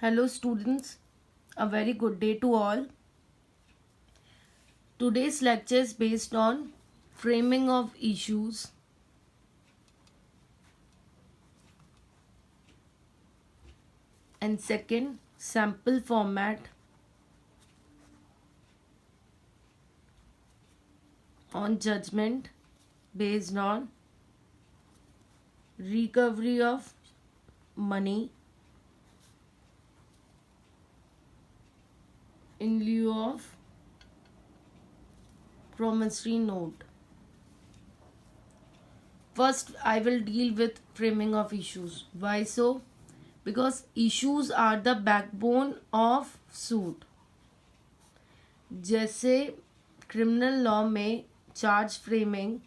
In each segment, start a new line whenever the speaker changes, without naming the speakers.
Hello students, a very good day to all. Today's lecture is based on framing of issues and second sample format on judgment based on recovery of money in lieu of promissory note. First, I will deal with framing of issues. Why so? Because issues are the backbone of suit. जैसे criminal law में charge framing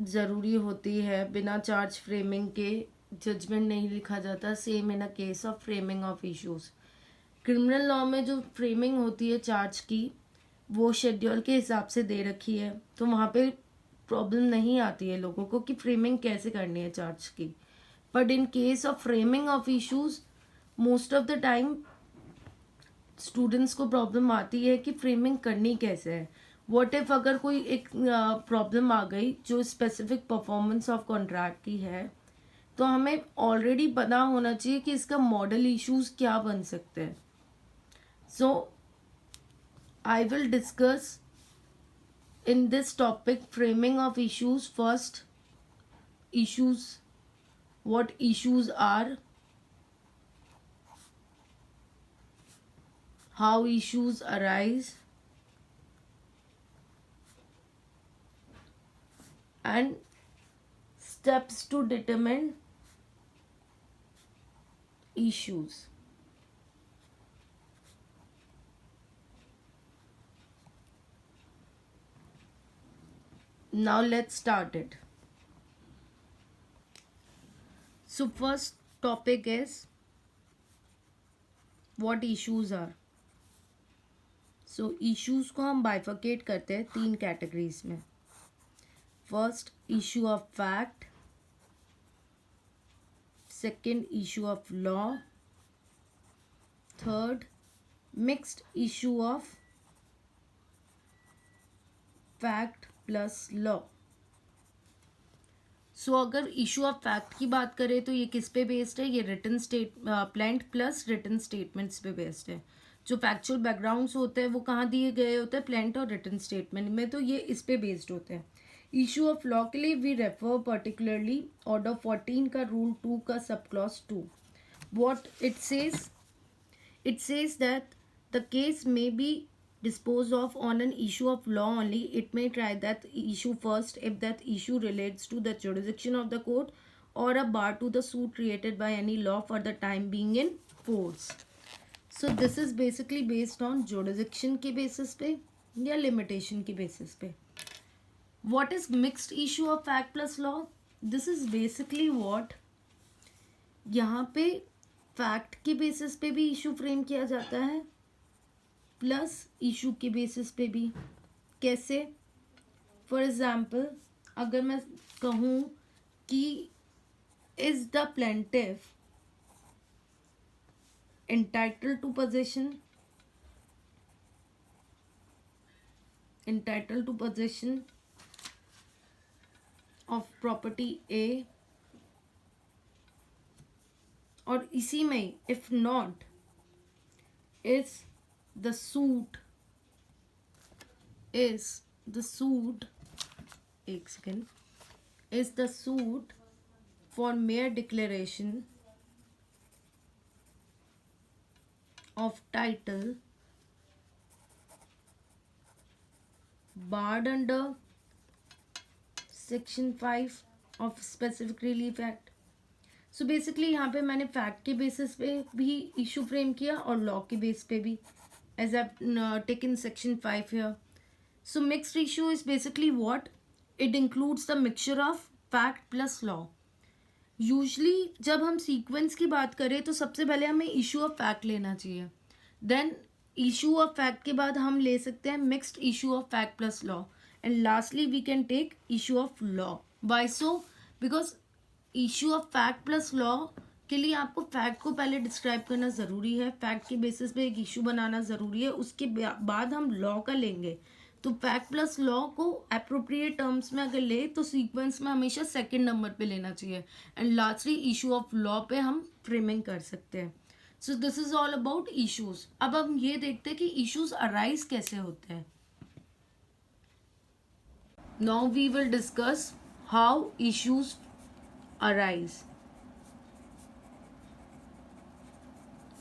ज़रूरी होती है, बिना charge framing के judgement नहीं लिखा जाता. Same in a case of framing of issues. Criminal law में जो फ्रेमिंग होती है चार्ज की, वो शेड्यूल के हिसाब से दे रखी है, तो वहाँ पे प्रॉब्लम नहीं आती है लोगों को कि फ्रेमिंग कैसे करनी है चार्ज की. But in case of framing of issues most of the time students को प्रॉब्लम आती है कि फ्रेमिंग करनी कैसे है. व्हाट इफ अगर कोई एक प्रॉब्लम आ गई जो स्पेसिफिक परफॉर्मेंस ऑफ कॉन्ट्रैक्ट की है, तो हमें ऑलरेडी पता होना चाहिए कि इसका मॉडल इश्यूज क्या बन सकते हैं. So I will discuss in this topic framing of issues. First, issues, what issues are, how issues arise, and steps to determine issues. Now let's start it. So first topic is what issues are. So issues को हम bifurcate करते हैं 3 categories में. First, issue of fact. Second, issue of law. Third, mixed issue of fact plus law. So अगर issue of fact की बात करें तो ये किस पे बेस्ड है? ये written plaint plus written statements पे बेस्ड है. जो फैक्चुअल बैकग्राउंड्स होते हैं वो कहाँ दिए गए होते हैं? प्लेंट और रिटन स्टेटमेंट में, तो ये इस पे बेस्ड होते हैं. इशू ऑफ लॉ के लिए वी रेफर पर्टिकुलरली ऑर्डर 14 का रूल 2 का sub clause 2. What it says that the case may be disposed of on an issue of law only. It may try that issue first if that issue relates to the jurisdiction of the court or a bar to the suit created by any law for the time being in force. So this is basically based on jurisdiction के basis पे या limitation के basis पे. What is mixed issue of fact plus law? This is basically what यहाँ पे fact के basis पे भी issue frame किया जाता है प्लस इशू के बेसिस पे भी. कैसे? फॉर एग्जाम्पल अगर मैं कहूँ कि is the plaintiff entitled to possession of property A, और इसी में if not is the suit is the suit for mere declaration of title barred under section 5 of specific relief act. So basically यहाँ पे मैंने fact के basis पे भी issue frame किया और लॉ के बेस पे भी, as I've taken section 5 here. So mixed issue is basically what? It includes the mixture of fact plus law. Usually जब हम सीक्वेंस की बात करें तो सबसे पहले हमें इशू ऑफ फैक्ट लेना चाहिए. देन इशू ऑफ फैक्ट के बाद हम ले सकते हैं mixed issue of fact plus law, and lastly we can take issue of law. Why so? Because issue of fact plus law के लिए आपको फैक्ट को पहले डिस्क्राइब करना ज़रूरी है, फैक्ट के बेसिस पे एक इशू बनाना ज़रूरी है, उसके बाद हम लॉ का लेंगे। तो फैक्ट प्लस लॉ को अप्रोप्रिएट टर्म्स में अगर ले तो सीक्वेंस में हमेशा सेकंड नंबर पे लेना चाहिए, and lastly issue of law पे हम फ्रेमिंग कर सकते हैं। So this is all about issues. अब हम ये देखते हैं कि इश्यूज अराइज कैसे होते हैं। Now we will discuss how issues arise.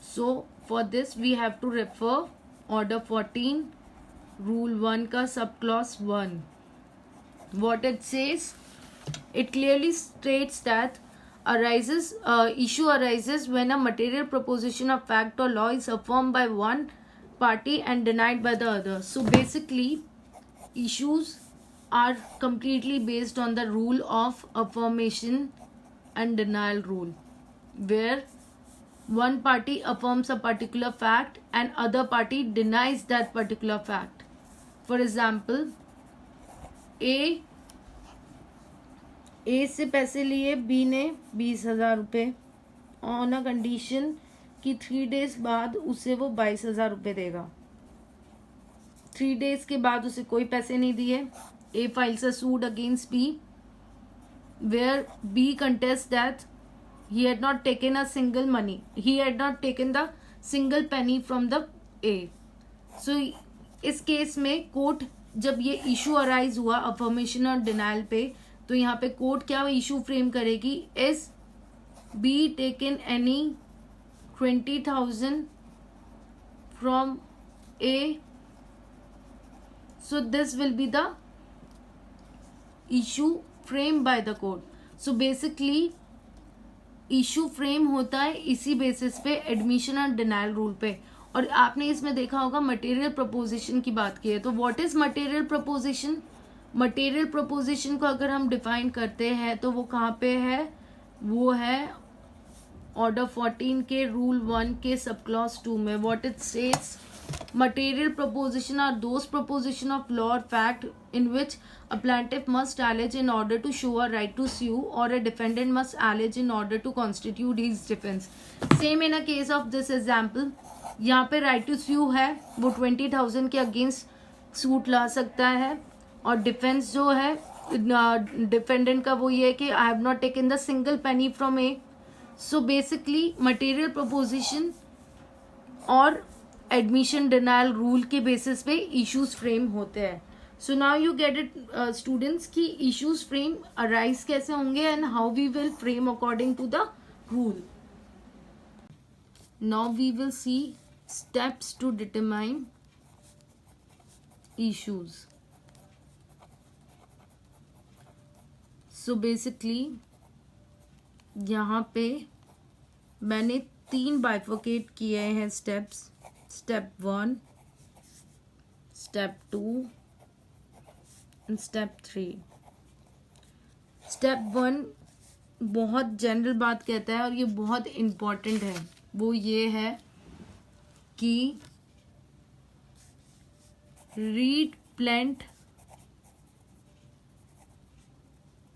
So for this we have to refer order 14 rule 1 का subclause 1. What it says, it clearly states that issue arises when a material proposition of fact or law is affirmed by one party and denied by the other. So basically issues are completely based on the rule of affirmation and denial rule, where one party affirms a particular fact and other party denies that particular fact. For example, A से पैसे लिए B ने 20,000 रुपये on a condition कि 3 days बाद उसे वो 22,000 रुपये देगा। 3 days के बाद उसे कोई पैसे नहीं दिए। A files a suit against B where B contests that he had not taken a single money, he had not taken the single penny from the A. So इस केस में कोर्ट जब ये इशू अराइज हुआ affirmation और denial पे, तो यहाँ पे कोर्ट क्या इशू फ्रेम करेगी, is be taken any 20,000 from A, so this will be the issue frame by the court. So basically issue frame होता है इसी बेसिस पे एडमिशन और डिनाइल रूल पे। और आपने इसमें देखा होगा मटेरियल प्रपोजिशन की बात की है, तो what is material preposition? Material preposition को अगर हम डिफाइन करते हैं तो वो कहाँ पे है, वो है ऑर्डर 14 के रूल 1 के सब क्लॉज 2 में। What it says, material proposition are those proposition of law or fact in which a plaintiff must allege in order to show a right to sue, or a defendant must allege in order to constitute his defense. Same in a case of this example, यहाँ पे right to sue है, वो 20,000 के against suit ला सकता है, और defence जो है डिफेंडेंट का वो ये है कि I have not taken the single penny from A. So basically material proposition और एडमिशन डिनाइल रूल के बेसिस पे इश्यूज फ्रेम होते हैं। So now you get it students की इश्यूज फ्रेम अराइज कैसे होंगे and how we will frame according to the rule. Now we will see steps to determine issues. So basically यहाँ पे मैंने 3 bifurcate किए हैं steps, step 1, step 2 and step 3। Step 1 बहुत general बात कहता है और ये बहुत इम्पॉर्टेंट है, वो ये है कि read plaint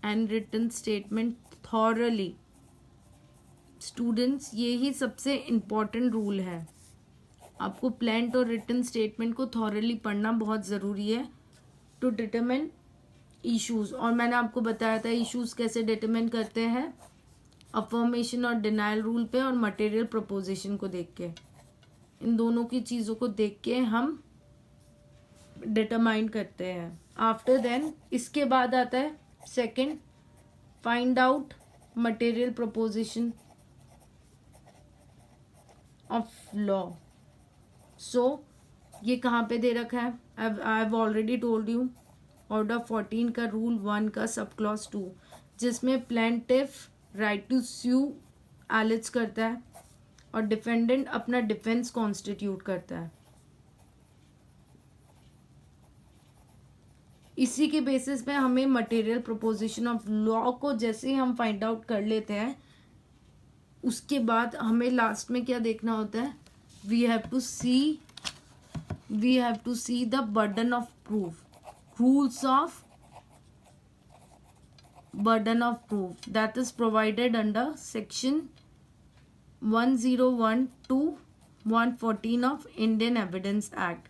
and written statement thoroughly. Students ये ही सबसे इम्पॉर्टेंट रूल है, आपको प्लेंट और रिटन स्टेटमेंट को थॉरली पढ़ना बहुत ज़रूरी है टू डिटरमिन इश्यूज। और मैंने आपको बताया था इश्यूज कैसे डिटरमिन करते हैं, अफर्मेशन और डिनाइल रूल पे और मटेरियल प्रपोजिशन को देख के, इन दोनों की चीज़ों को देख के हम डिटरमाइन करते हैं। आफ्टर देन इसके बाद आता है second, find out material proposition of law. So ये कहाँ पे दे रखा है, I have already told you, order 14 का रूल 1 का सब क्लॉज 2, जिसमें plaintiff right to sue allege करता है और डिफेंडेंट अपना डिफेंस कॉन्स्टिट्यूट करता है। इसी के बेसिस पे हमें मटेरियल प्रपोजिशन ऑफ लॉ को जैसे ही हम फाइंड आउट कर लेते हैं, उसके बाद हमें लास्ट में क्या देखना होता है, we have to see the burden of proof, rules of burden of proof that is provided under section 101 to 114 of Indian evidence act,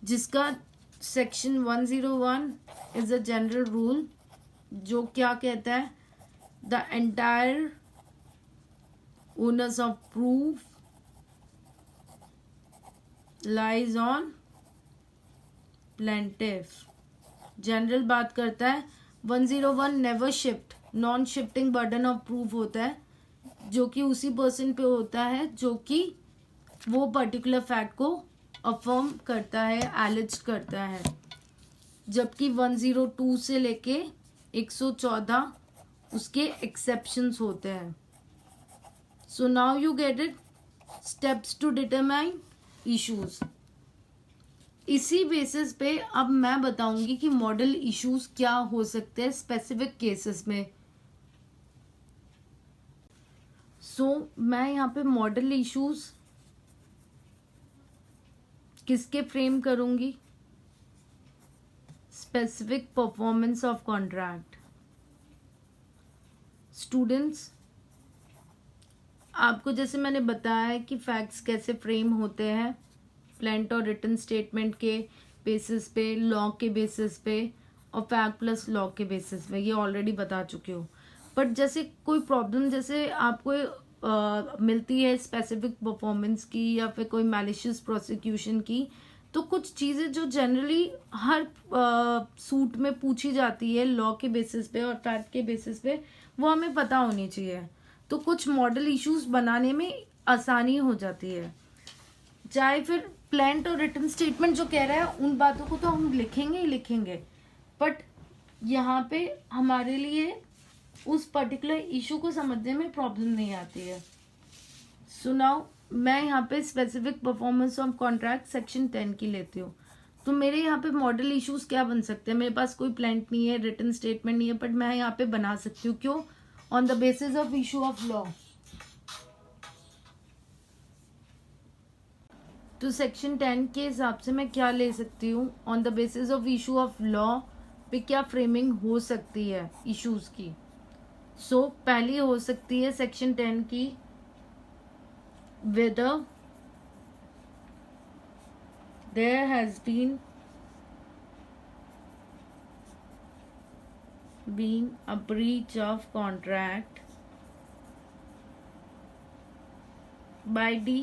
जिसका section 101 is a general rule जो क्या कहता है, the entire onus of proof lies on plaintiff. General बात करता है 101 never shift, non shifting burden of proof होता है जो कि उसी पर्सन पे होता है जो कि वो पर्टिकुलर फैक्ट को अफर्म करता है, एलिज करता है, जबकि 102 से लेके 114 उसके एक्सेप्शंस होते हैं। So now you get it, steps to determine issues. इसी बेसिस पे अब मैं बताऊंगी कि मॉडल इश्यूज क्या हो सकते हैं स्पेसिफिक केसेस में। मैं यहाँ पे मॉडल इश्यूज किसके फ्रेम करूंगी, specific performance of contract. Students, आपको जैसे मैंने बताया कि फैक्ट्स कैसे फ्रेम होते हैं, प्लेंट और रिटन स्टेटमेंट के बेसिस पे, लॉ के बेसिस पे और फैक्ट प्लस लॉ के बेसिस पे, ये ऑलरेडी बता चुके हो। बट जैसे कोई प्रॉब्लम जैसे आपको मिलती है स्पेसिफिक परफॉर्मेंस की या फिर कोई मैलिशियस प्रोसिक्यूशन की, तो कुछ चीज़ें जो जनरली हर सूट में पूछी जाती है लॉ के बेसिस पे और फैक्ट के बेसिस पे, वो हमें पता होनी चाहिए। तो कुछ मॉडल इश्यूज बनाने में आसानी हो जाती है। चाहे फिर प्लेंट और रिटन स्टेटमेंट जो कह रहा है उन बातों को तो हम लिखेंगे ही लिखेंगे, बट यहाँ पे हमारे लिए उस पर्टिकुलर इशू को समझने में प्रॉब्लम नहीं आती है। सो नाउ मैं यहाँ पे specific performance of contract section 10 की लेती हूँ। तो मेरे यहाँ पे मॉडल इश्यूज क्या बन सकते हैं, मेरे पास कोई प्लेंट नहीं है, रिटन स्टेटमेंट नहीं है, बट मैं यहाँ पे बना सकती हूँ। क्यों? On the basis of issue of law. तो सेक्शन 10 के हिसाब से मैं क्या ले सकती हूँ, on the basis of issue of law पे क्या फ्रेमिंग हो सकती है इश्यूज की। सो पहली हो सकती है सेक्शन 10 की, whether there has been a breach of contract by D.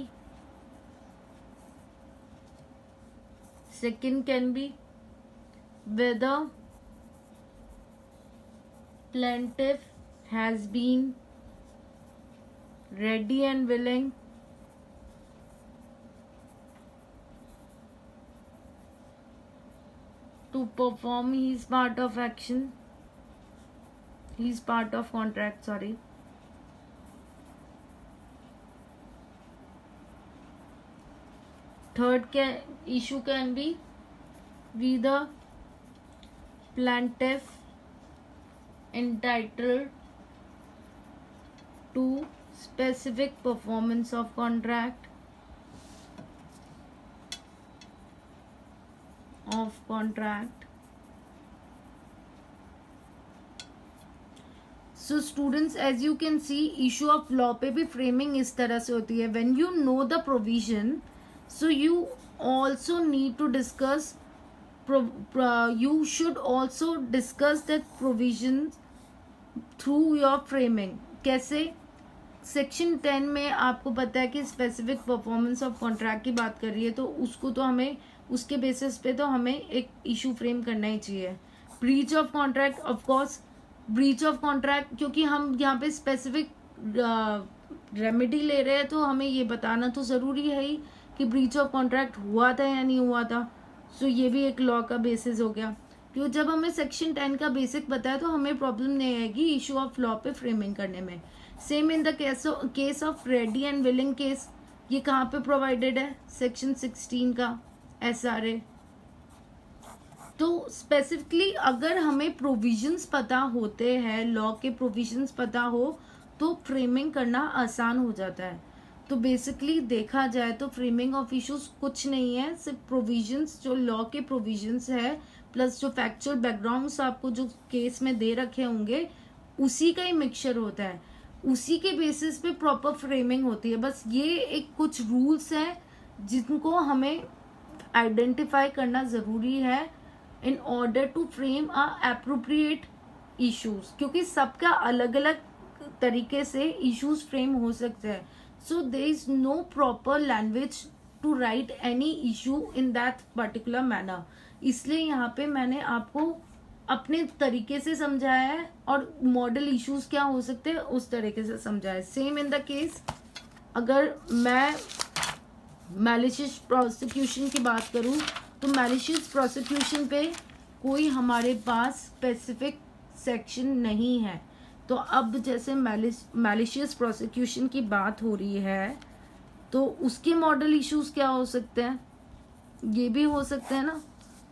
Second can be whether plaintiff has been ready and willing to perform his part of action, his part of contract, sorry. Third issue can be whether plaintiff entitled to specific performance of contract So students, as you can see, issue of law पे भी framing इस तरह से होती है. When you know the provision, so you also need to discuss you should also discuss that provision through your framing. कैसे? Section 10 में आपको पता है कि स्पेसिफिक परफॉर्मेंस ऑफ कॉन्ट्रैक्ट की बात कर रही है, तो उसको तो हमें उसके बेसिस पे तो हमें एक इशू फ्रेम करना ही चाहिए. Breach of contract, of course breach of contract, क्योंकि हम यहाँ पे स्पेसिफिक रेमेडी ले रहे हैं तो हमें ये बताना तो ज़रूरी है ही कि ब्रीच ऑफ कॉन्ट्रैक्ट हुआ था या नहीं हुआ था. सो ये भी एक लॉ का बेसिस हो गया. तो जब हमें सेक्शन 10 का बेसिक बताया तो हमें प्रॉब्लम नहीं आएगी इशू ऑफ लॉ पे फ्रेमिंग करने में. Same in the case of ready and willing case, ये कहाँ पे प्रोवाइडेड है? सेक्शन 16 का SRA. तो स्पेसिफिकली अगर हमें प्रोविजंस पता होते हैं, लॉ के प्रोविजंस पता हो तो फ्रेमिंग करना आसान हो जाता है. तो बेसिकली देखा जाए तो फ्रेमिंग ऑफ इश्यूज कुछ नहीं है, सिर्फ प्रोविजंस जो लॉ के प्रोविजंस है प्लस जो फैक्चुअल बैकग्राउंड्स आपको जो केस में दे रखे होंगे उसी का ही मिक्सचर होता है. उसी के बेसिस पे प्रॉपर फ्रेमिंग होती है। बस ये एक कुछ रूल्स हैं जिनको हमें आइडेंटिफाई करना ज़रूरी है in order to frame a appropriate issues, क्योंकि सबका अलग अलग तरीके से इश्यूज फ्रेम हो सकते हैं। So there is no proper language to write any issue in that particular manner. इसलिए यहाँ पे मैंने आपको अपने तरीके से समझाया है और मॉडल इश्यूज क्या हो सकते हैं उस तरीके से समझाया है। सेम इन द केस अगर मैं मैलिशियस प्रोसिक्यूशन की बात करूं तो मैलिशियस प्रोसिक्यूशन पे कोई हमारे पास स्पेसिफिक सेक्शन नहीं है। तो अब जैसे मैलिशियस प्रोसिक्यूशन की बात हो रही है तो उसके मॉडल इश्यूज क्या हो सकते हैं, ये भी हो सकते हैं ना।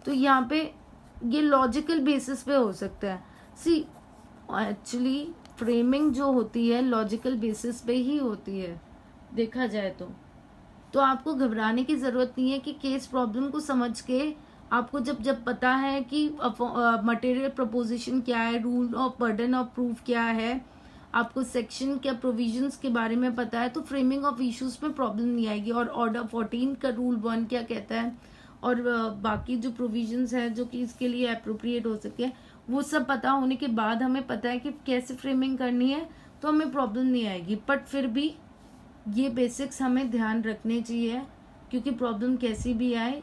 तो यहाँ पे ये लॉजिकल बेसिस पे हो सकता है। सी एक्चुअली फ्रेमिंग जो होती है लॉजिकल बेसिस पे ही होती है देखा जाए तो आपको घबराने की ज़रूरत नहीं है कि केस प्रॉब्लम को समझ के आपको जब जब पता है कि मटेरियल प्रपोजिशन क्या है, rule of burden of proof क्या है, आपको सेक्शन क्या प्रोविजंस के बारे में पता है, तो फ्रेमिंग ऑफ इश्यूज में प्रॉब्लम नहीं आएगी। और ऑर्डर 14 का रूल 1 क्या कहता है और बाकी जो प्रोविजंस है जो कि इसके लिए अप्रोप्रिएट हो सके, वो सब पता होने के बाद हमें पता है कि कैसे फ्रेमिंग करनी है, तो हमें प्रॉब्लम नहीं आएगी। बट फिर भी ये बेसिक्स हमें ध्यान रखने चाहिए, क्योंकि प्रॉब्लम कैसी भी आए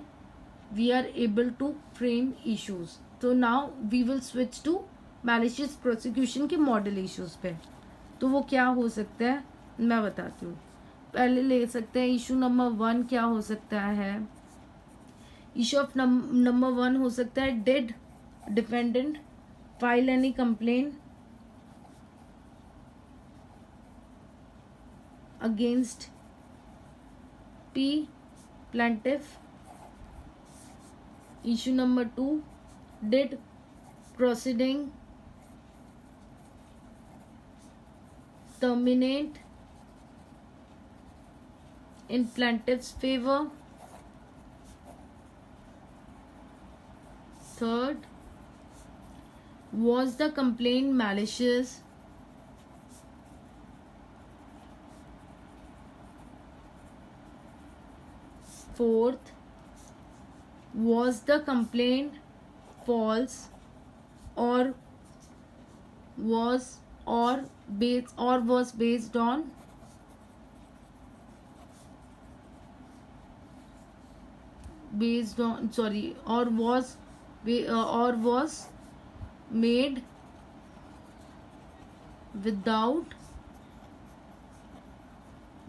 we are able to frame issues. तो now we will switch to malicious prosecution के मॉडल इश्यूज पे। तो वो क्या हो सकता है मैं बताती हूँ। पहले ले सकते हैं इशू नंबर 1 क्या हो सकता है। इशू ऑफ नंबर 1 हो सकता है did defendant file any complain against P plaintiff. Issue number 2, did proceeding terminate in plaintiff's favor. Third, was the complaint malicious? Fourth, was the complaint false or was based on was made without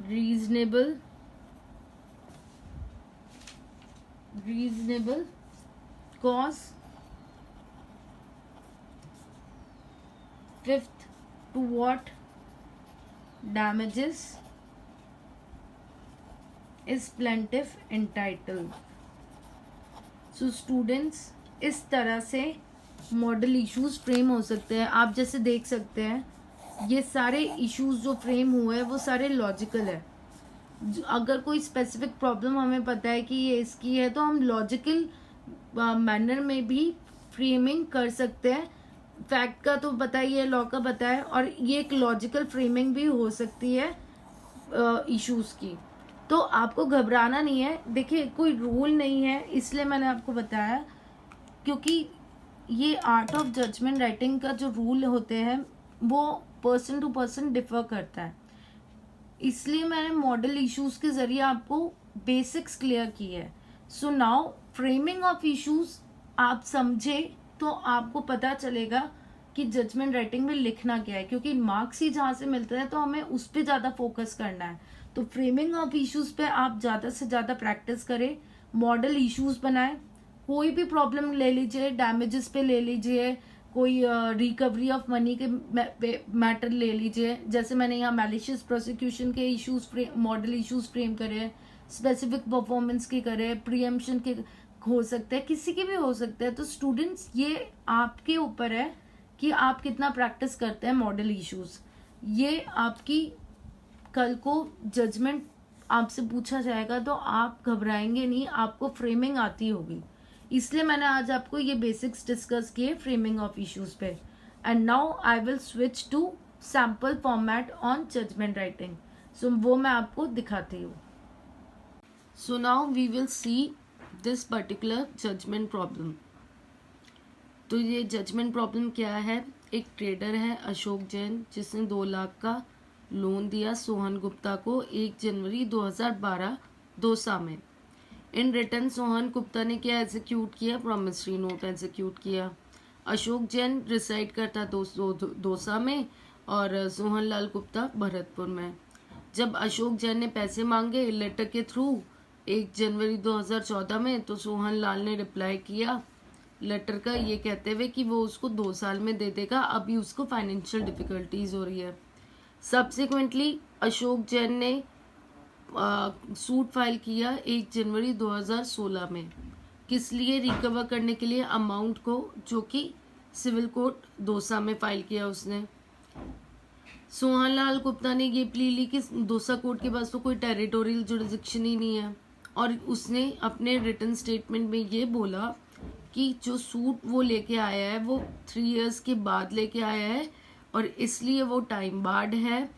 reasonable cause. Fifth, to what damages is plaintiff entitled. So students, इस तरह से model issues frame हो सकते हैं। आप जैसे देख सकते हैं ये सारे इश्यूज जो फ्रेम हुए हैं वो सारे लॉजिकल है। अगर कोई स्पेसिफिक प्रॉब्लम हमें पता है कि ये इसकी है तो हम लॉजिकल मैनर में भी फ्रेमिंग कर सकते हैं। फैक्ट का तो पता ही है, लॉ का पता है, और ये एक लॉजिकल फ्रेमिंग भी हो सकती है इश्यूज की। तो आपको घबराना नहीं है। देखिए कोई रूल नहीं है, इसलिए मैंने आपको बताया, क्योंकि ये आर्ट ऑफ जजमेंट राइटिंग का जो रूल होते हैं वो पर्सन टू पर्सन डिफर करता है। इसलिए मैंने मॉडल इश्यूज के जरिए आपको बेसिक्स क्लियर की है। So now framing of issues आप समझे तो आपको पता चलेगा कि जजमेंट राइटिंग में लिखना क्या है, क्योंकि मार्क्स ही जहाँ से मिलते हैं तो हमें उस पर ज़्यादा फोकस करना है। तो फ्रेमिंग ऑफ इश्यूज पे आप ज़्यादा से ज़्यादा प्रैक्टिस करें, मॉडल इश्यूज बनाएं। कोई भी प्रॉब्लम ले लीजिए, डैमेजेस पे ले लीजिए, कोई रिकवरी ऑफ मनी के मैटर ले लीजिए। जैसे मैंने यहाँ मैलिशियस प्रोसिक्यूशन के इश्यूज मॉडल इश्यूज फ्रेम करे, स्पेसिफिक परफॉर्मेंस के करे, प्रीएम्पशन के हो सकते हैं, किसी के भी हो सकते हैं। तो स्टूडेंट्स ये आपके ऊपर है कि आप कितना प्रैक्टिस करते हैं मॉडल इश्यूज। ये आपकी कल को जजमेंट आपसे पूछा जाएगा तो आप घबराएंगे नहीं, आपको फ्रेमिंग आती होगी। इसलिए मैंने आज आपको ये बेसिक्स डिस्कस किए फ्रेमिंग ऑफ इश्यूज पे। And now I will switch to sample format on judgment writing. So वो मैं आपको दिखाती हूँ। So now we will see this particular judgment problem. तो ये जजमेंट प्रॉब्लम क्या है? एक ट्रेडर है अशोक जैन, जिसने 2 लाख का लोन दिया सोहन गुप्ता को 1 जनवरी 2012 दोसा में। इन रिटर्न सोहन गुप्ता ने क्या एग्जीक्यूट किया? प्रॉमिसरी नोट एग्जीक्यूट किया। अशोक जैन रिसाइड करता दोसा में और सोहन लाल गुप्ता भरतपुर में। जब अशोक जैन ने पैसे मांगे लेटर के थ्रू 1 जनवरी 2014 में, तो सोहन लाल ने रिप्लाई किया लेटर का ये कहते हुए कि वो उसको 2 साल में दे देगा, अभी उसको फाइनेंशियल डिफिकल्टीज हो रही है। सब्सिक्वेंटली अशोक जैन ने सूट फाइल किया 1 जनवरी 2016 में। किस लिए? रिकवर करने के लिए अमाउंट को, जो कि सिविल कोर्ट दोसा में फाइल किया उसने। सोहन लाल गुप्ता ने ये प्ली ली कि दोसा कोर्ट के पास तो कोई टेरिटोरियल जुरिडिक्शन ही नहीं है, और उसने अपने रिटन स्टेटमेंट में ये बोला कि जो सूट वो लेके आया है वो 3 इयर्स के बाद लेके आया है और इसलिए वो टाइम बार्ड है।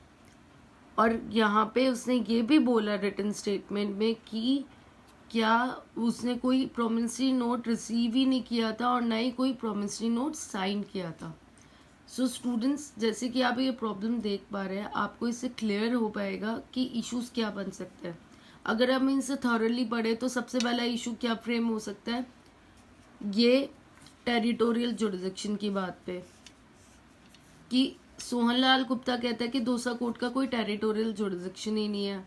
और यहाँ पे उसने ये भी बोला रिटन स्टेटमेंट में कि क्या उसने कोई प्रोमिसरी नोट रिसीव ही नहीं किया था और ना ही कोई प्रोमिसरी नोट साइन किया था। सो स्टूडेंट्स, जैसे कि आप ये प्रॉब्लम देख पा रहे हैं, आपको इससे क्लियर हो पाएगा कि इश्यूज क्या बन सकते हैं। अगर हम इनसे थॉरली पढ़े तो सबसे पहला इशू क्या फ्रेम हो सकता है? ये टेरिटोरियल जुरिडिक्शन की बात पे कि सोहनलाल गुप्ता कहता है कि दोसा कोर्ट का कोई टेरिटोरियल जुरिडिक्शन ही नहीं है।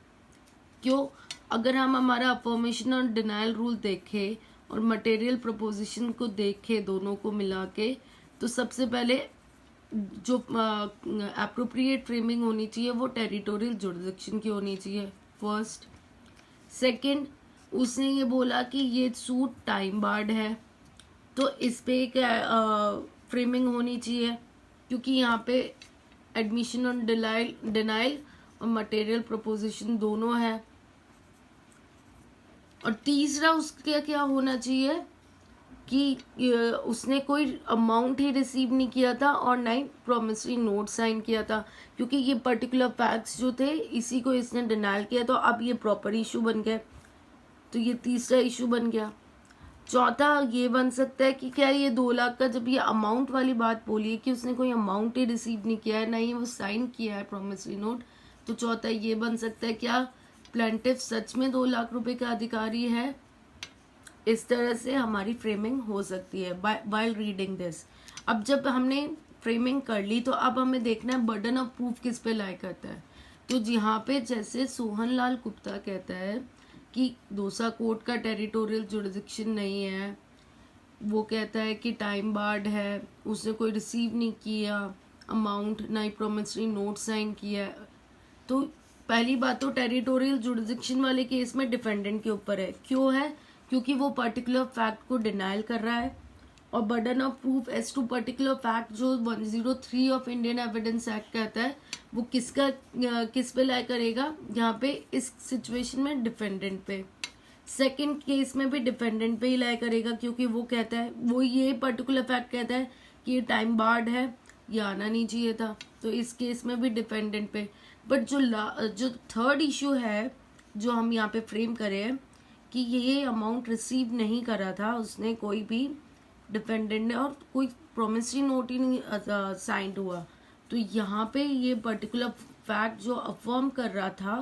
क्यों? अगर हम हमारा अफर्मेशन और डिनायल रूल देखें और मटेरियल प्रपोजिशन को देखें, दोनों को मिला के, तो सबसे पहले जो एप्रोप्रिएट फ्रेमिंग होनी चाहिए वो टेरिटोरियल जुरिडिक्शन की होनी चाहिए, फर्स्ट। सेकंड, उसने ये बोला कि ये सूट टाइम बार्ड है, तो इस पे एक फ्रेमिंग होनी चाहिए, क्योंकि यहाँ पे एडमिशन ऑन डिनाइल और मटेरियल प्रपोजिशन दोनों है। और तीसरा उसका क्या होना चाहिए कि उसने कोई अमाउंट ही रिसीव नहीं किया था और ना ही प्रोमिसरी नोट साइन किया था, क्योंकि ये पर्टिकुलर फैक्ट्स जो थे इसी को इसने डिनाइल किया, तो अब ये प्रॉपर इशू बन गया। तो ये तीसरा इशू बन गया। चौथा ये बन सकता है कि क्या ये 2 लाख का, जब ये अमाउंट वाली बात बोली है कि उसने कोई अमाउंट ही रिसीव नहीं किया है, ना ही वो साइन किया है प्रोमिसरी नोट, तो चौथा ये बन सकता है क्या प्लेंटिफ सच में 2 लाख रुपए का अधिकारी है। इस तरह से हमारी फ्रेमिंग हो सकती है वाइल रीडिंग दिस। अब जब हमने फ्रेमिंग कर ली तो अब हमें देखना है बर्डन ऑफ प्रूफ किस पे लाई करता है। तो यहाँ पे जैसे सोहन लाल गुप्ता कहता है कि दोसा कोर्ट का टेरिटोरियल जुरिडिक्शन नहीं है, वो कहता है कि टाइम बार्ड है, उसने कोई रिसीव नहीं किया अमाउंट, ना ही प्रोमिसरी नोट साइन किया। तो पहली बात तो टेरिटोरियल जुरिडिक्शन वाले केस में डिफेंडेंट के ऊपर है। क्यों है? क्योंकि वो पर्टिकुलर फैक्ट को डिनाइल कर रहा है, और burden of proof as to particular fact जो 103 ऑफ इंडियन एविडेंस एक्ट कहता है वो किस पे लाई करेगा? यहाँ पे इस सिचुएशन में डिफेंडेंट पे। सेकंड केस में भी डिफेंडेंट पे ही लाई करेगा, क्योंकि वो कहता है, वो ये पर्टिकुलर फैक्ट कहता है कि ये टाइम बार्ड है, ये आना नहीं चाहिए था, तो इस केस में भी डिफेंडेंट पे। बट जो थर्ड इशू है जो हम यहाँ पे फ्रेम करें कि ये अमाउंट रिसीव नहीं करा था उसने, कोई भी डिफेंडेंट ने, और कोई प्रोमिसरी नोट ही नहीं साइंड हुआ, तो यहाँ पे ये पर्टिकुलर फैक्ट जो अफर्म कर रहा था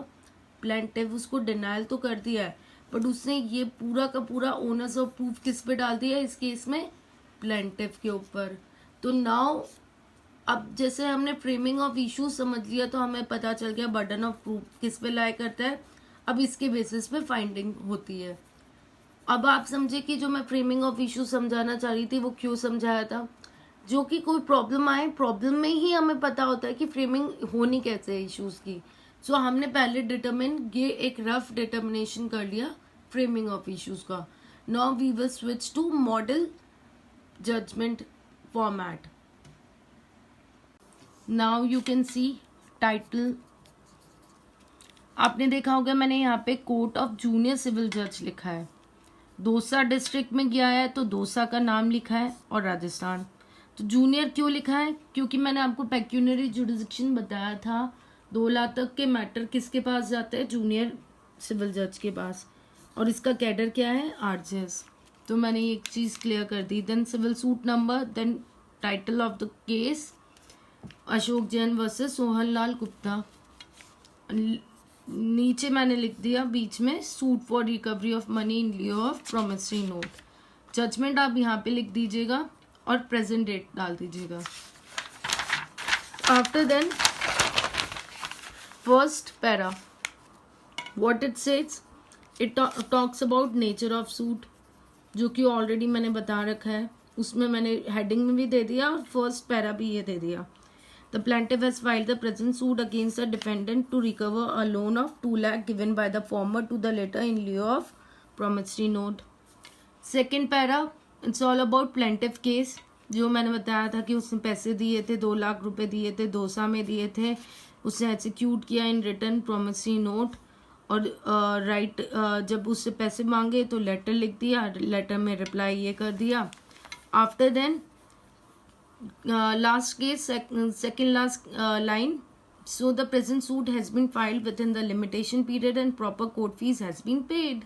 प्लेंटिफ, उसको डिनाइल तो कर दिया है, बट उसने ये पूरा का पूरा ओनर्स ऑफ प्रूफ किस पे डाल दिया इस केस में? प्लेंटिफ के ऊपर। तो नाउ अब जैसे हमने फ्रेमिंग ऑफ इशू समझ लिया तो हमें पता चल गया बर्डन ऑफ प्रूफ किस पे लाई करता है। अब इसके बेसिस पे फाइंडिंग होती है। अब आप समझे कि जो मैं फ्रेमिंग ऑफ इशू समझाना चाह रही थी वो क्यों समझाया था। जो कि कोई प्रॉब्लम आए, प्रॉब्लम में ही हमें पता होता है कि फ्रेमिंग होनी कैसे है इश्यूज की। सो हमने पहले डिटरमिन ये एक रफ डिटर्मिनेशन कर लिया फ्रेमिंग ऑफ इश्यूज का। Now we will switch to model judgment format. Now you can see title. आपने देखा होगा मैंने यहाँ पे कोर्ट ऑफ जूनियर सिविल जज लिखा है। दोसा डिस्ट्रिक्ट में गया है तो दोसा का नाम लिखा है और राजस्थान। तो जूनियर क्यों लिखा है, क्योंकि मैंने आपको पेक्यूनरी जुरिसडिक्शन बताया था 2 लाख तक के मैटर किसके पास जाते हैं, जूनियर सिविल जज के पास, और इसका कैडर क्या है, आरजेएस। तो मैंने एक चीज क्लियर कर दी। Then civil suit number, then title of the case, Ashok Jain versus Sohan Lal Gupta. नीचे मैंने लिख दिया बीच में suit for recovery of money in lieu of promissory note. Judgment आप यहाँ पे लिख दीजिएगा और प्रेजेंट डेट डाल दीजिएगा। After then first para, what it says, it talks about nature of suit, जो कि ऑलरेडी मैंने बता रखा है, उसमें मैंने हेडिंग में भी दे दिया और फर्स्ट पैरा भी ये दे दिया। The plaintiff has filed the present suit against the defendant to recover a loan of 2 lakh given by the former to the latter in lieu of promissory note. Second para, it's all about plaintiff case, जो मैंने बताया था कि उसने पैसे दिए थे, 2 लाख रुपए दिए थे, दोसा में दिए थे, उसने एक्सिक्यूट किया इन रिटर्न promissory note, और जब उससे पैसे मांगे तो लेटर लिख दिया, लेटर में रिप्लाई ये कर दिया। After then last case, second last line, so the present suit has been filed within the limitation period and proper court fees has been paid.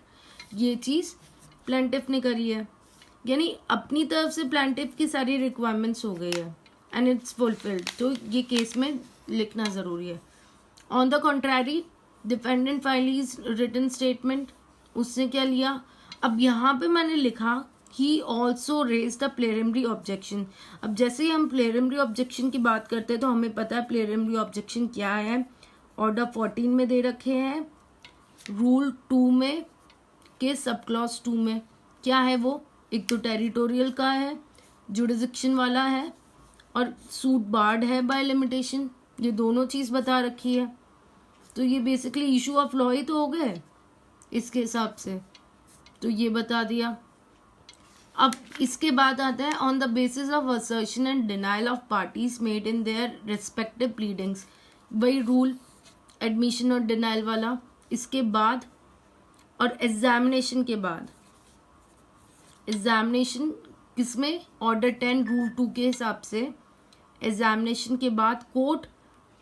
ये चीज प्लेंटिफ ने करी है, यानी अपनी तरफ से प्लेंटिफ की सारी रिक्वायरमेंट्स हो गई है एंड इट्स फुलफिल्ड, तो ये केस में लिखना जरूरी है। On the contrary, defendant file is written statement, उसने क्या लिया, अब यहाँ पे मैंने लिखा He also raised a preliminary objection। अब जैसे ही हम preliminary objection की बात करते हैं तो हमें पता है preliminary objection क्या है। ऑर्डर 14 में दे रखे हैं, रूल 2 में के सब क्लॉज 2 में क्या है वो, एक तो टेरिटोरियल का है, जुडिसिक्शन वाला है, और सूट बार्ड है बाय लिमिटेशन, ये दोनों चीज बता रखी है। तो ये बेसिकली इशू ऑफ लॉ ही तो हो गए इसके हिसाब से, तो ये बता दिया। अब इसके बाद आता है on the basis of assertion and denial of parties made in their respective pleadings, वही रूल एडमिशन और डिनाइल वाला। इसके बाद और एग्जामिनेशन के बाद, एग्जामिनेशन किसमें, ऑर्डर 10 रूल 2 के हिसाब से, एग्जामिनेशन के बाद कोर्ट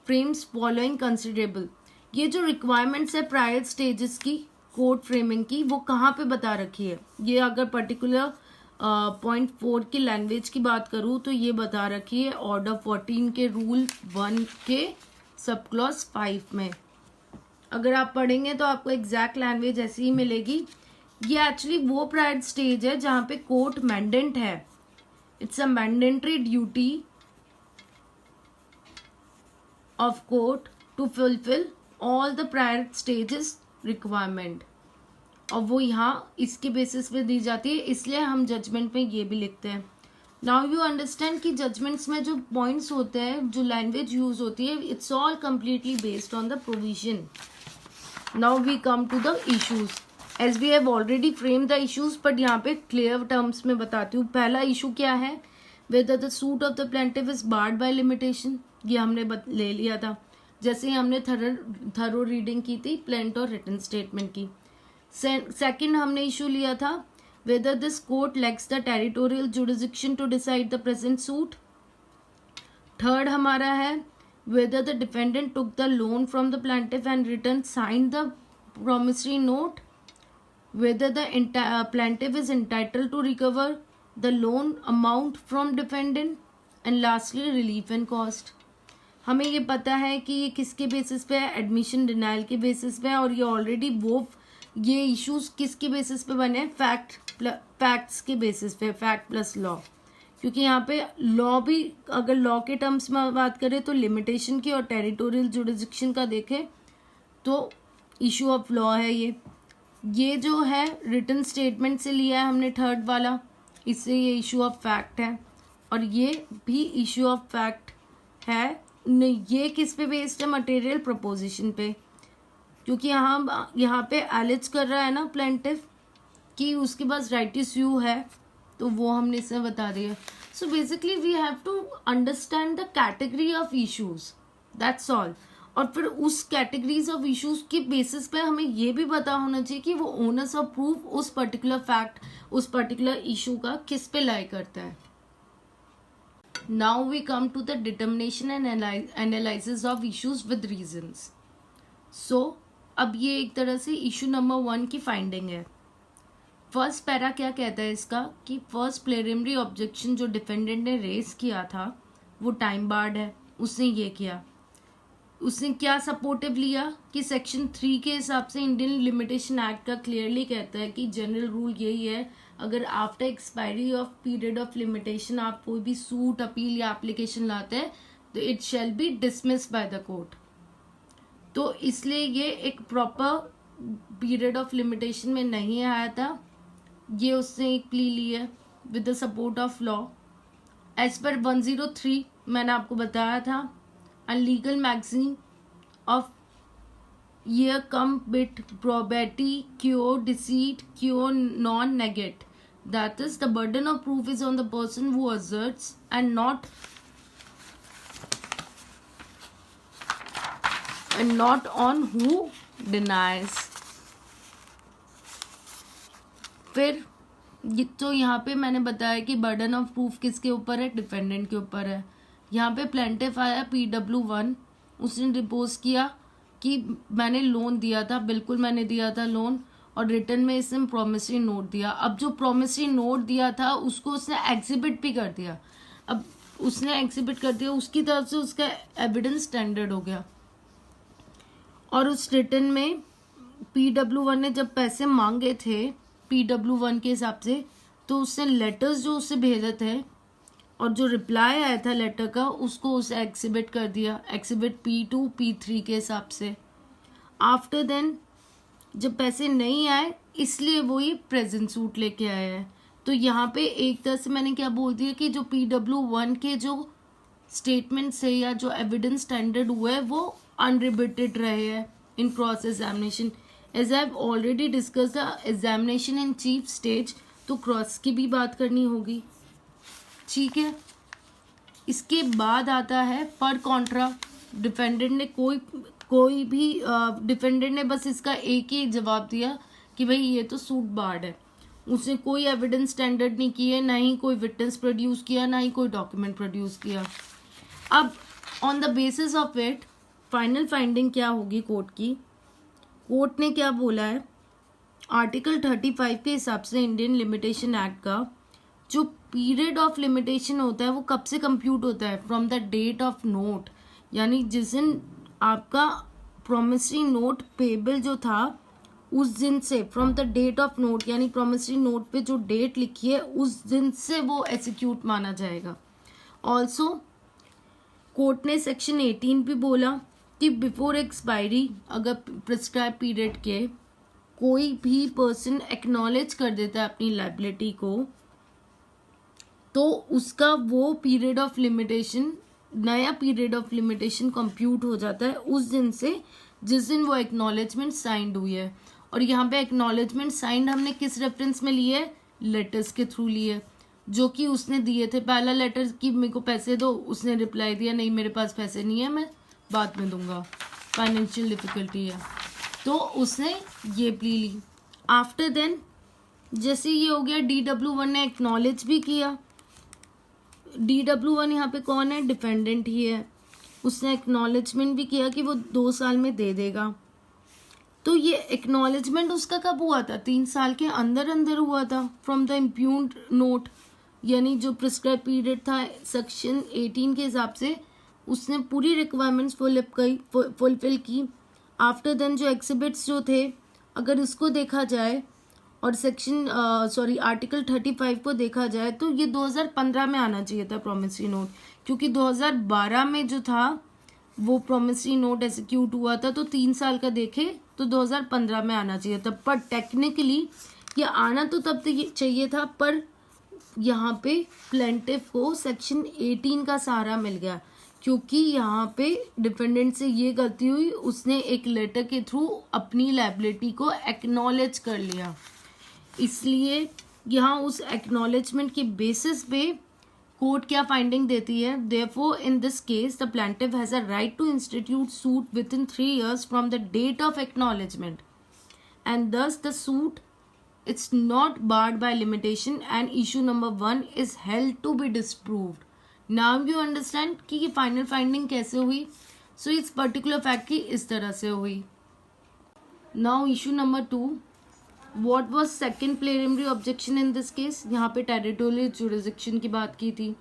फ्रेम्स फॉलोइंग कंसिडरेबल, ये जो रिक्वायरमेंट्स है प्रायर स्टेजेस की कोर्ट फ्रेमिंग की, वो कहाँ पे बता रखी है। ये अगर पर्टिकुलर पॉइंट 4 की लैंग्वेज की बात करूँ तो ये बता रखी है ऑर्डर 14 के रूल 1 के सब क्लॉज 5 में। अगर आप पढ़ेंगे तो आपको एग्जैक्ट लैंग्वेज ऐसी ही मिलेगी। ये एक्चुअली वो प्रायर स्टेज है जहाँ पे कोर्ट मैंडेंट है, it's a mandatory duty of court to fulfil all the prior stages requirement, और वो यहाँ इसके बेसिस पे दी जाती है, इसलिए हम जजमेंट में ये भी लिखते हैं। नाउ यू अंडरस्टैंड कि जजमेंट्स में जो पॉइंट्स होते हैं, जो लैंग्वेज यूज होती है, it's all completely based on the provision. Now we come to the issues, as we have already frame the issues, but यहाँ पे क्लियर टर्म्स में बताती हूँ। पहला इशू क्या है, whether the suit of the plaintiff is barred by limitation, ये हमने ले लिया था जैसे ही हमने थरो रीडिंग की थी प्लेंट और रिटन स्टेटमेंट की। सेकंड हमने इशू लिया था whether this court lacks the territorial jurisdiction to decide the present suit। Third हमारा है whether the defendant took the loan from the plaintiff and return signed the promissory note, whether the plaintiff is entitled to recover the loan amount from defendant, and lastly relief and cost। हमें ये पता है कि ये किसके basis पे है, admission denial के बेसिस पे है, और ये ऑलरेडी वो ये इश्यूज किसके बेसिस पे बने हैं, फैक्ट्स के बेसिस पे, फैक्ट प्लस लॉ। क्योंकि यहाँ पे लॉ भी अगर लॉ के टर्म्स में बात करें तो लिमिटेशन की और टेरिटोरियल जुरिसडिक्शन का देखें तो इशू ऑफ लॉ है ये जो है रिटन स्टेटमेंट से लिया है हमने थर्ड वाला, इससे ये इशू ऑफ फैक्ट है, और ये भी इशू ऑफ फैक्ट है। ये किस पे बेस्ड है, मटेरियल प्रपोजिशन पे, क्योंकि यहाँ पे एलिज कर रहा है ना प्लेंटिफ कि उसके पास राइट टू स्यू है, तो वो हमने इसमें बता दिया। So basically we have to understand the category of issues, that's all. और फिर उस कैटेगरीज ऑफ इश्यूज के बेसिस पे हमें ये भी पता होना चाहिए कि वो ओनर्स ऑफ प्रूफ उस पर्टिकुलर फैक्ट, उस पर्टिकुलर इशू का किस पे लाई करता है। Now we come to the determination and analysis of issues with reasons. So अब ये एक तरह से इशू नंबर 1 की फाइंडिंग है. फर्स्ट पैरा क्या कहता है इसका कि फर्स्ट प्रिलिमिनरी ऑब्जेक्शन जो डिफेंडेंट ने रेज किया था वो टाइम बार्ड है. उसने ये किया, उसने क्या सपोर्टिव लिया कि सेक्शन 3 के हिसाब से इंडियन लिमिटेशन एक्ट का क्लियरली कहता है कि जनरल रूल यही है, अगर after expiry of period of limitation आप कोई भी सूट, अपील या एप्लीकेशन लाते हैं तो it shall be dismissed by the court. तो इसलिए ये एक प्रॉपर पीरियड ऑफ लिमिटेशन में नहीं आया था. ये उसने एक प्ली ली है with the support of law as per 103 मैंने आपको बताया था. Illegal magazine of year come with probability cure deceit cure non negate, that is the burden of proof is on the person who asserts and not on who denies. फिर तो यहाँ पे मैंने बताया कि बर्डन ऑफ प्रूफ किसके ऊपर है, डिफेंडेंट के ऊपर है. यहाँ पे प्लेंटिफ आया PW1, उसने डिपोज किया कि मैंने लोन दिया था, बिल्कुल मैंने दिया था लोन, और रिटर्न में इसने प्रॉमिसरी नोट दिया. अब जो प्रॉमिसरी नोट दिया था उसको उसने एग्जिबिट भी कर दिया. अब उसने एग्जिबिट कर दिया, उसकी तरफ से उसका एविडेंस स्टैंडर्ड हो गया. और उस रिटर्न में PW1 ने जब पैसे मांगे थे PW1 के हिसाब से, तो उसने लेटर्स जो उससे भेजे थे और जो रिप्लाई आया था लेटर का उसको उसे एग्जिबिट कर दिया, एग्जिबिट P2 P3 के हिसाब से. आफ्टर देन जब पैसे नहीं आए इसलिए वो ये प्रेजेंट सूट लेके आया है. तो यहाँ पे एक तरह से मैंने क्या बोल दिया कि जो PW1 के जो स्टेटमेंट्स है या जो एविडेंस स्टैंडर्ड हुए है वो अनरिबिटेड रहे हैं in cross examination. As I have already discuss the examination in chief stage, तो क्रॉस की भी बात करनी होगी. ठीक है. इसके बाद आता है पर कॉन्ट्रा. डिफेंडेंट ने कोई भी डिफेंडेंट ने बस इसका एक ही जवाब दिया कि भाई ये तो सूट बार्ड है. उसने कोई एविडेंस स्टैंडर्ड नहीं किए, ना ही कोई विटनेस प्रोड्यूस किया, ना ही कोई डॉक्यूमेंट प्रोड्यूस किया. अब on the basis of it final finding क्या होगी कोर्ट की. कोर्ट ने क्या बोला है, आर्टिकल 35 के हिसाब से इंडियन लिमिटेशन एक्ट का जो पीरियड ऑफ लिमिटेशन होता है वो कब से कंप्यूट होता है, from the date of note. यानी जिस दिन आपका प्रोमिसरी नोट पेबल जो था उस दिन से, from the date of note, यानी प्रोमिसरी नोट पे जो डेट लिखी है उस दिन से वो एग्जीक्यूट माना जाएगा. ऑल्सो कोर्ट ने सेक्शन 18 भी बोला कि बिफोर एक्सपायरी अगर प्रिस्क्राइब पीरियड के कोई भी पर्सन एक्नॉलेज कर देता है अपनी लायबिलिटी को, तो उसका वो पीरियड ऑफ लिमिटेशन, नया पीरियड ऑफ लिमिटेशन कंप्यूट हो जाता है उस दिन से जिस दिन वो एक्नॉलेजमेंट साइंड हुई है. और यहाँ पे एक्नॉलेजमेंट साइंड हमने किस रेफरेंस में लिए, लेटर्स के थ्रू लिए जो कि उसने दिए थे. पहला लेटर कि मेरे को पैसे दो, उसने रिप्लाई दिया नहीं मेरे पास पैसे नहीं है, मैं बाद में दूंगा, फाइनेंशियल डिफिकल्टी है. तो उसने ये प्ली ली. आफ्टर देन जैसे ये हो गया, DW1 ने एक्नॉलेज भी किया. DW1 यहाँ पे कौन है, डिफेंडेंट ही है. उसने एक्नॉलेजमेंट भी किया कि वो 2 साल में दे देगा. तो ये एक्नॉलेजमेंट उसका कब हुआ था, 3 साल के अंदर अंदर हुआ था फ्रॉम द इम्प्यून्ड नोट. यानी जो प्रिस्क्राइब पीरियड था सेक्शन 18 के हिसाब से उसने पूरी रिक्वायरमेंट्स फुलफिल की. आफ्टर देन जो एग्जिबिट्स जो थे अगर इसको देखा जाए और सेक्शन आर्टिकल 35 को देखा जाए तो ये 2015 में आना चाहिए था प्रॉमिसरी नोट, क्योंकि 2012 में जो था वो प्रॉमिसरी नोट एग्जीक्यूट हुआ था. तो 3 साल का देखे तो 2015 में आना चाहिए था. पर टेक्निकली ये आना तो तब तक चाहिए था, पर यहाँ पे प्लेंटिफ को सेक्शन 18 का सहारा मिल गया क्योंकि यहाँ पे डिफेंडेंट से ये गलती हुई, उसने एक लेटर के थ्रू अपनी लायबिलिटी को एक्नॉलेज कर लिया. इसलिए यहाँ उस एक्नॉलेजमेंट के बेसिस पे कोर्ट क्या फाइंडिंग देती है, therefore in this case the plaintiff has a right to institute suit within 3 years from the date of acknowledgement and thus the suit it's not barred by limitation and issue number 1 is held to be disproved. Now you understand कि ये final finding कैसे हुई. सो इस particular fact की इस तरह से हुई. Now issue number 2, what was second preliminary objection in this case. यहाँ पे टेरिटोरियल जुरिसडिक्शन की बात की थी,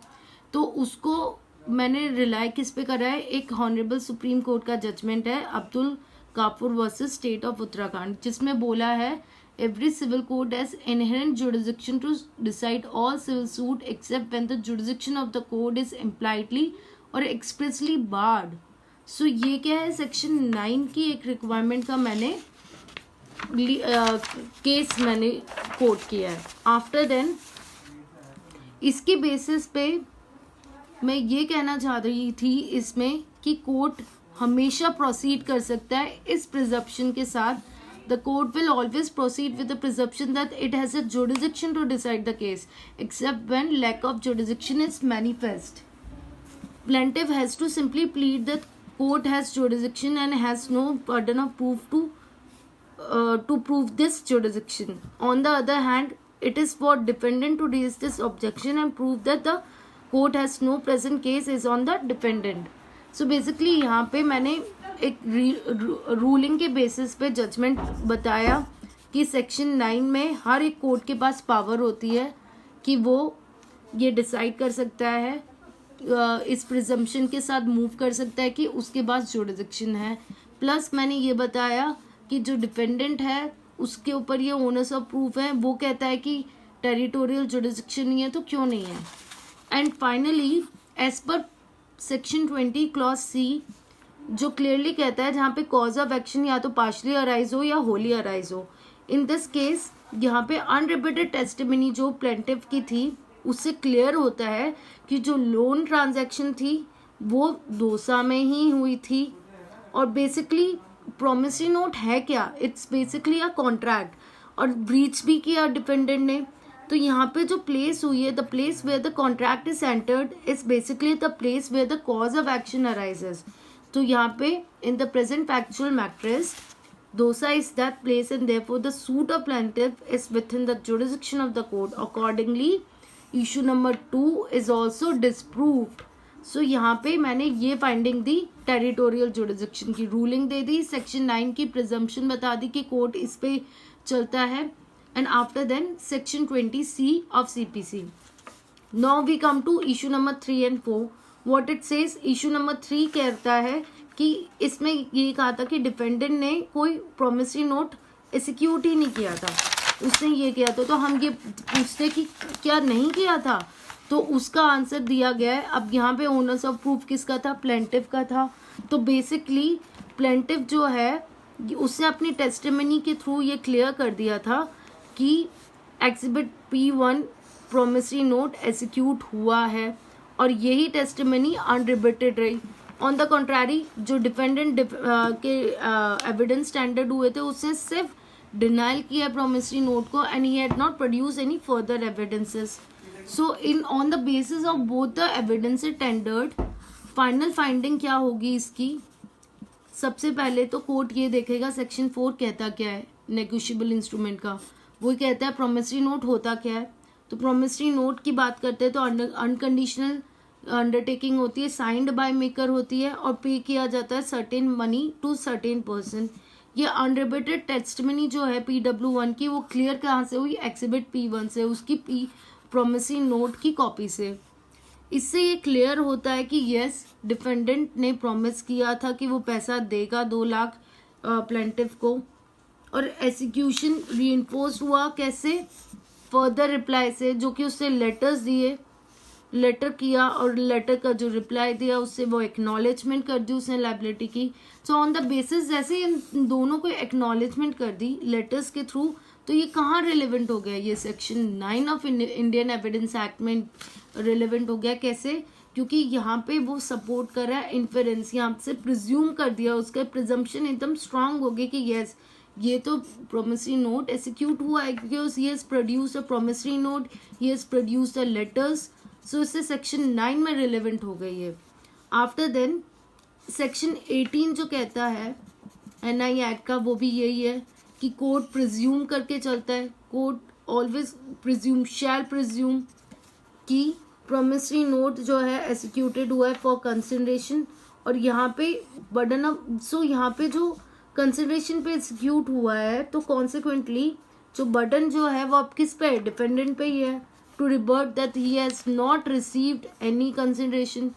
तो उसको मैंने रिलाई किस पे करा है, एक हॉनरेबल सुप्रीम कोर्ट का जजमेंट है Abdul Kafur versus state of Uttarakhand, जिसमें बोला है every civil court has inherent jurisdiction to decide all civil suit except when the jurisdiction of the court is impliedly or expressly barred. So ये क्या है, section 9 की एक रिक्वायरमेंट का मैंने केस मैंने कोट किया है. आफ्टर देन इसके बेसिस पे मैं ये कहना चाह रही थी इसमें कि कोर्ट हमेशा प्रोसीड कर सकता है इस प्रिजम्पशन के साथ. The court will always proceed with the presumption that it has a jurisdiction to decide the case, except when lack of jurisdiction is manifest. Plaintiff has to simply plead that court has jurisdiction and has no burden of proof to prove this jurisdiction. On the other hand, it is for defendant to raise this objection and prove that the court has no present case is on the defendant. So basically यहाँ पे मैंने एक ruling के basis पे judgement बताया कि section 9 में हर एक कोर्ट के पास पावर होती है कि वो ये डिसाइड कर सकता है, इस प्रिजम्पशन के साथ मूव कर सकता है कि उसके पास जुरिसडिक्शन है. प्लस मैंने ये बताया कि जो डिफेंडेंट है उसके ऊपर ये ओनर्स ऑफ प्रूफ है, वो कहता है कि टेरिटोरियल जुरिसडिक्शन नहीं है तो क्यों नहीं है. And finally as per section 20 clause C जो क्लियरली कहता है जहाँ पे कॉज ऑफ एक्शन या तो पार्शली अराइज हो या होली अराइज हो. इन दिस केस यहाँ पे अनरिपीटेड टेस्टिमनी जो प्लेंटिफ की थी उससे क्लियर होता है कि जो लोन ट्रांजैक्शन थी वो दोसा में ही हुई थी. और बेसिकली प्रोमिसरी नोट है क्या, इट्स बेसिकली अ कॉन्ट्रैक्ट, और ब्रीच भी किया डिफेंडेंट ने. तो यहाँ पे जो प्लेस हुई है, the place where the contract is entered is basically the place where the cause of action arises. तो यहाँ पे in the present factual matrix Dausa is that place and therefore the suit of plaintiff is within the jurisdiction of the court. Accordingly issue number 2 is also disproved. So यहाँ पे मैंने ये finding दी, territorial jurisdiction की ruling दे दी, section 9 की presumption बता दी कि कोर्ट इस पे चलता है, and after then section 20C of CPC. Now we come to issue number 3 and 4. What it says, issue number 3 कहता है कि इसमें ये कहा था कि डिफेंडेंट ने कोई प्रोमिसरी नोट एग्जीक्यूट ही नहीं किया था, उसने ये किया था. तो हम ये पूछते कि क्या नहीं किया था, तो उसका आंसर दिया गया है. अब यहाँ पे ओनर्स ऑफ प्रूफ किसका था, प्लेंटिफ का था. तो बेसिकली प्लेंटिफ जो है उसने अपनी टेस्टिमनी के थ्रू ये क्लियर कर दिया था कि exhibit P1 promissory note execute हुआ है, और यही टेस्टिमनी अनरिबिटेड रही. ऑन द कॉन्ट्रैरी जो डिफेंडेंट के एविडेंस स्टैंडर्ड हुए थे उसने सिर्फ डिनाइल किया प्रोमिसरी नोट को, and he had not produce any further evidences. So in on the basis of both the evidence tendered, final finding क्या होगी इसकी. सबसे पहले तो कोर्ट ये देखेगा सेक्शन 4 कहता क्या है नेगोशिएबल इंस्ट्रूमेंट का. वो कहता है प्रोमिसरी नोट होता क्या है. तो प्रोमिसरी नोट की बात करते हैं तो अनकंडीशनल अंडरटेकिंग होती है, साइंड बाय मेकर होती है, और पे किया जाता है certain money to certain person. ये अनरिबिटेड टेस्टिमनी जो है PW1 की वो क्लियर कहाँ से हुई, एग्जिबिट P1 से, उसकी प्रोमिसरी नोट की कॉपी से. इससे ये क्लियर होता है कि यस डिफेंडेंट ने प्रॉमिस किया था कि वो पैसा देगा 2 लाख प्लेंटिफ को. और एग्जीक्यूशन रीइंफोर्स हुआ कैसे, फर्दर रिप्लाई से, जो कि उससे लेटर्स दिए, लेटर किया और लेटर का जो रिप्लाई दिया उससे वो एक्नॉलेजमेंट कर दी उसने लाइबिलिटी की. सो ऑन द बेसिस जैसे इन दोनों को एक्नॉलेजमेंट कर दी लेटर्स के थ्रू, तो ये कहाँ रिलेवेंट हो गया, ये section 9 of Indian evidence act में रिलेवेंट हो गया. कैसे, क्योंकि यहाँ पे वो सपोर्ट कर रहा है इन्फेरेंस, यहाँ से प्रिज्यूम कर दिया, उसका प्रिजम्पशन एकदम स्ट्रांग हो गया कि यस ये तो प्रोमिसरी नोट एक्जीक्यूट हुआ है because he has produced a promissory note, he has produced a letters. So इससे सेक्शन 9 में रिलेवेंट हो गई है. आफ्टर देन सेक्शन 18 जो कहता है NI एक्ट का, वो भी यही है कि कोर्ट प्रिज्यूम करके चलता है. कोर्ट ऑलवेज प्रिज्यूम, शैल प्रिज्यूम कि प्रोमिसरी नोट जो है एक्सिक्यूटेड हुआ है फॉर कंसिडरेशन, और यहाँ पे बर्डन ऑफ, सो यहाँ पे जो कंसिडरेशन पे एक्सिक्यूट हुआ है तो कॉन्सिक्वेंटली जो बर्डन जो है वो आप किस पे है, डिपेंडेंट पे ही है, to rebut that he has not received any consideration.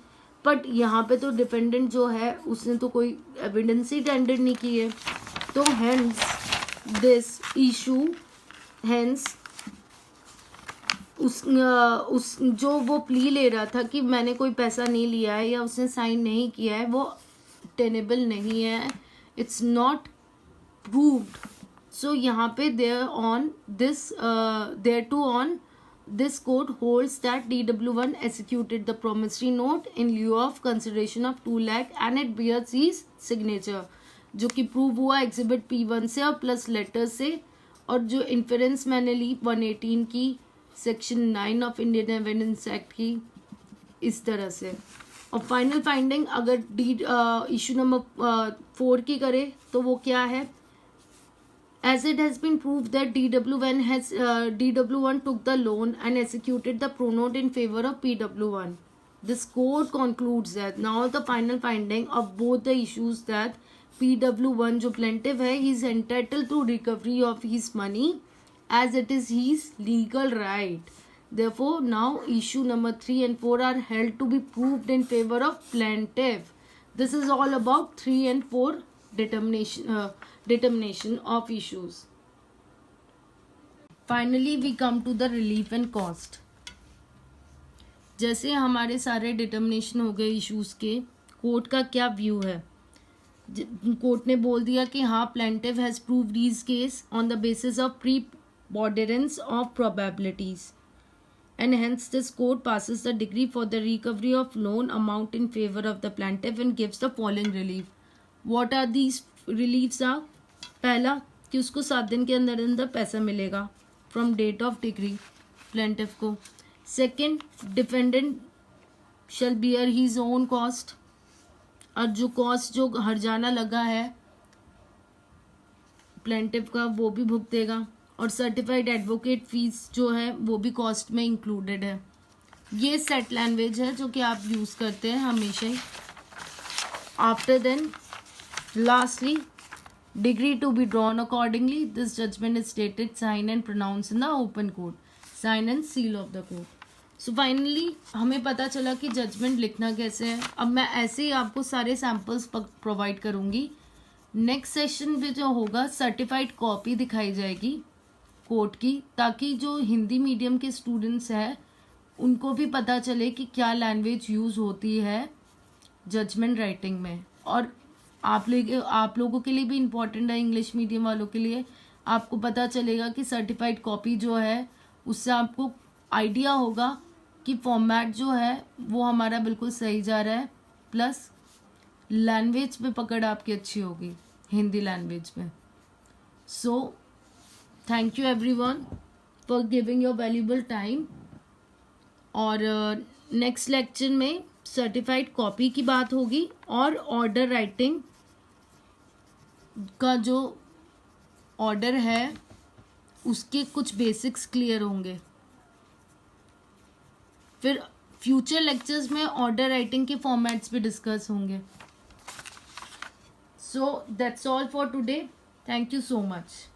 But यहाँ पे तो डिपेंडेंट जो है उसने तो कोई एविडेंस ही टेंडर नहीं की है, तो हेंस दिस इशू, हेंस उस जो वो प्ली ले रहा था कि मैंने कोई पैसा नहीं लिया है या उसने साइन नहीं किया है, वो टेनेबल नहीं है, इट्स नॉट प्रूव्ड। सो यहाँ पे there on this there to on this court holds that DW1 executed the promissory note in lieu of consideration of 2 lakh and it bears his signature, जो कि prove हुआ exhibit P1 से और plus letter से, और जो inference मैंने ली 118 की section 9 of Indian evidence act की, इस तरह से। और फाइनल फाइंडिंग अगर इशू नंबर 4 की करे तो वो क्या है, as it has been proved that DW1 took the loan and executed the pronote in favor of PW1. This court concludes that now the final finding of both the issues that PW1 जो plaintiff है, he is entitled to recovery of his money as it is his legal right. Therefore, now issue number 3 and 4 are held to be proved in favor of plaintiff. This is all about 3 and 4 determination of issues. Finally, we come to the relief and cost. जैसे हमारे सारे determination हो गए issues के, court का क्या view है, court ने बोल दिया कि हाँ plaintiff has proved this case on the basis of preponderance of probabilities and hence this court passes the decree for the recovery of loan amount in favor of the plaintiff and gives the following relief. What are these reliefs are? पहला कि उसको 7 दिन के अंदर अंदर पैसा मिलेगा from date of decree plaintiff को। Second, defendant shall bear his own cost, और जो कॉस्ट जो हर्जाना लगा है प्लेंटिफ का वो भी भुगतेगा, और सर्टिफाइड एडवोकेट फीस जो है वो भी कॉस्ट में इंक्लूडेड है। ये सेट लैंग्वेज है जो कि आप यूज करते हैं हमेशा ही। After then lastly decree to be drawn accordingly, this judgment is stated, sign and pronounce in the open court, sign and seal of the court. So finally हमें पता चला कि जजमेंट लिखना कैसे है। अब मैं ऐसे ही आपको सारे सैम्पल्स प्रोवाइड करूंगी। नेक्स्ट सेशन में जो होगा सर्टिफाइड कॉपी दिखाई जाएगी कोर्ट की, ताकि जो हिंदी मीडियम के स्टूडेंट्स हैं उनको भी पता चले कि क्या लैंग्वेज यूज होती है जजमेंट राइटिंग में। और आप लोगों के लिए भी इम्पोर्टेंट है, इंग्लिश मीडियम वालों के लिए आपको पता चलेगा कि सर्टिफाइड कॉपी जो है उससे आपको आइडिया होगा कि फॉर्मेट जो है वो हमारा बिल्कुल सही जा रहा है, प्लस लैंग्वेज पे पकड़ आपकी अच्छी होगी हिंदी लैंग्वेज में। So thank you everyone for giving your valuable time. और नेक्स्ट लेक्चर में सर्टिफाइड कॉपी की बात होगी और ऑर्डर राइटिंग का जो ऑर्डर है उसके कुछ बेसिक्स क्लियर होंगे। फिर फ्यूचर लेक्चर्स में ऑर्डर राइटिंग के फॉर्मेट्स भी डिस्कस होंगे। So that's all for today, thank you so much.